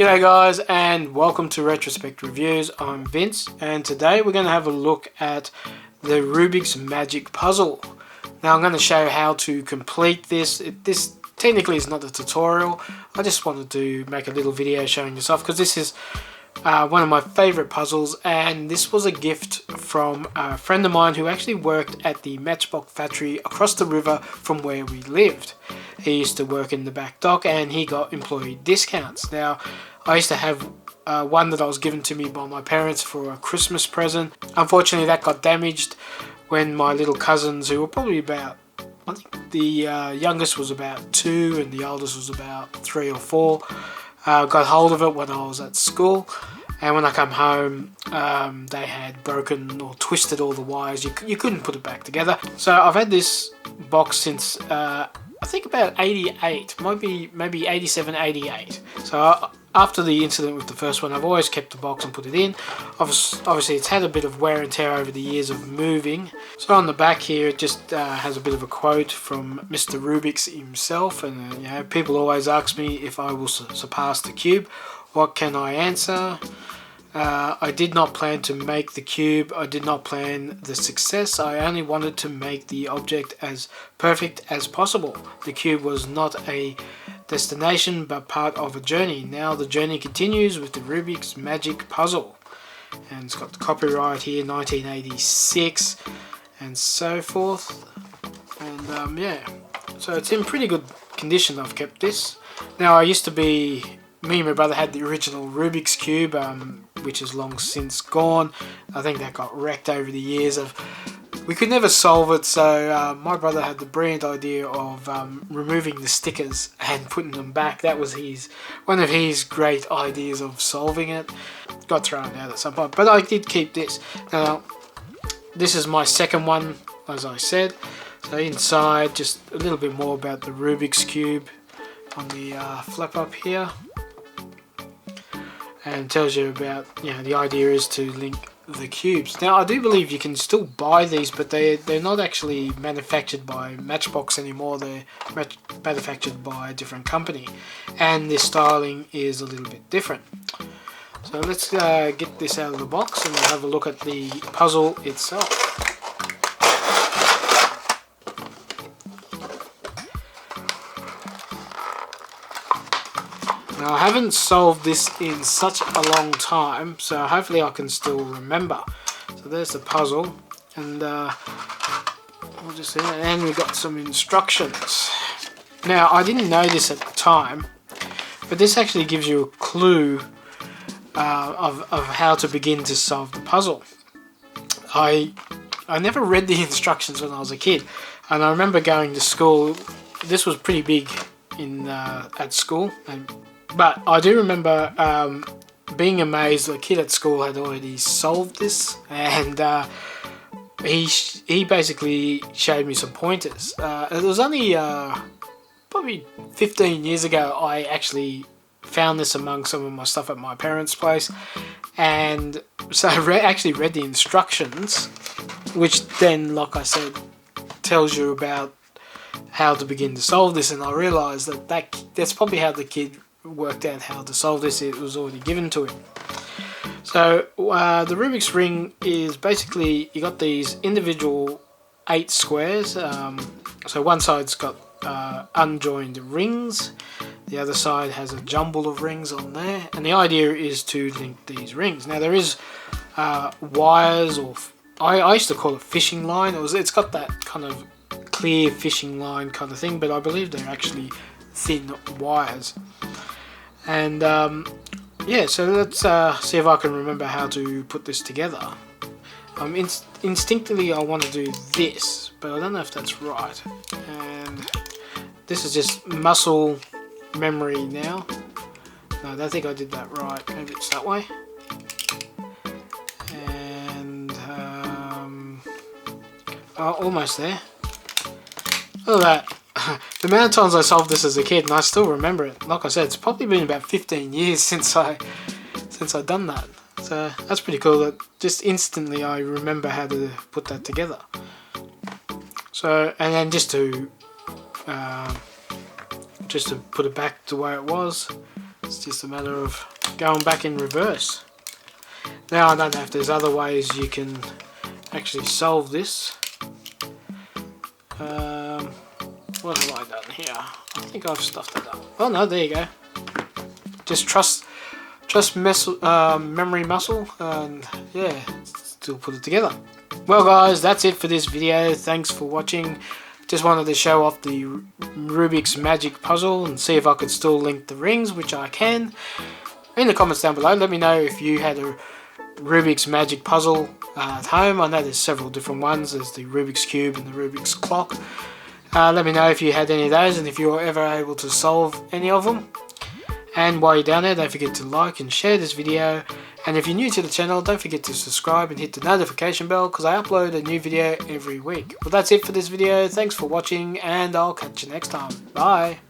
G'day guys, and welcome to Retrospect Reviews. I'm Vince, and today we're going to have a look at the Rubik's Magic Puzzle. Now I'm going to show how to complete this. This technically is not a tutorial. I just wanted to make a little video showing this off because this is one of my favourite puzzles, and this was a gift from a friend of mine who actually worked at the Matchbox factory across the river from where we lived. He used to work in the back dock and he got employee discounts. Now, I used to have one that was given to me by my parents for a Christmas present. Unfortunately, that got damaged when my little cousins, who were probably about, I think the youngest was about 2 and the oldest was about 3 or 4, got hold of it when I was at school. And when I come home, they had broken or twisted all the wires. You couldn't put it back together. So I've had this box since I think about 88, maybe 87, 88. So after the incident with the first one, I've always kept the box and put it in. Obviously it's had a bit of wear and tear over the years of moving. So on the back here it just has a bit of a quote from Mr. Rubik's himself, and you know, people always ask me if I will surpass the cube. What can I answer? I did not plan to make the cube. I did not plan the success. I only wanted to make the object as perfect as possible. The cube was not a destination but part of a journey. Now the journey continues with the Rubik's Magic Puzzle. And it's got the copyright here, 1986 and so forth. And yeah, so it's in pretty good condition. I've kept this. Now me and my brother had the original Rubik's Cube, which is long since gone. I think that got wrecked over the years. We could never solve it, so my brother had the brilliant idea of removing the stickers and putting them back. That was one of his great ideas of solving it. Got thrown out at some point, but I did keep this. Now, this is my second one, as I said. So inside, just a little bit more about the Rubik's Cube on the flap up here. And tells you about, you know, the idea is to link the cubes. Now I do believe you can still buy these, but they're not actually manufactured by Matchbox anymore. They're manufactured by a different company, and the styling is a little bit different. So let's get this out of the box and we'll have a look at the puzzle itself. Now I haven't solved this in such a long time, so hopefully I can still remember. So there's the puzzle, and we'll just see, and we've got some instructions. Now I didn't know this at the time, but this actually gives you a clue of how to begin to solve the puzzle. I never read the instructions when I was a kid, and I remember going to school. This was pretty big at school, but I do remember being amazed. A kid at school had already solved this, and he basically showed me some pointers. It was only probably 15 years ago I actually found this among some of my stuff at my parents' place, and so I actually read the instructions, which then, like I said, tells you about how to begin to solve this. And I realised that's probably how the kid worked out how to solve this. It was already given to him. So the Rubik's ring is basically, you got these individual 8 squares. So one side's got unjoined rings, the other side has a jumble of rings on there, and the idea is to link these rings. Now there is wires, or I used to call it fishing line. It's got that kind of clear fishing line kind of thing, but I believe they're actually thin wires. And yeah, so let's see if I can remember how to put this together. Instinctively I want to do this, but I don't know if that's right. And this is just muscle memory now. No, I don't think I did that right. Maybe it's that way. And almost there. Look at that. The amount of times I solved this as a kid, and I still remember it. Like I said, it's probably been about 15 years since I've done that. So that's pretty cool. That just instantly I remember how to put that together. So, and then just to put it back to where it was. It's just a matter of going back in reverse. Now I don't know if there's other ways you can actually solve this. What have I done here? I think I've stuffed it up. Oh no, there you go. Just trust memory muscle, and yeah, still put it together. Well guys, that's it for this video. Thanks for watching. Just wanted to show off the Rubik's Magic Puzzle and see if I could still link the rings, which I can. In the comments down below, let me know if you had a Rubik's Magic Puzzle at home. I know there's several different ones. There's the Rubik's Cube and the Rubik's Clock. Let me know if you had any of those and if you were ever able to solve any of them. And while you're down there, don't forget to like and share this video. And if you're new to the channel, don't forget to subscribe and hit the notification bell, because I upload a new video every week. Well, that's it for this video. Thanks for watching, and I'll catch you next time. Bye.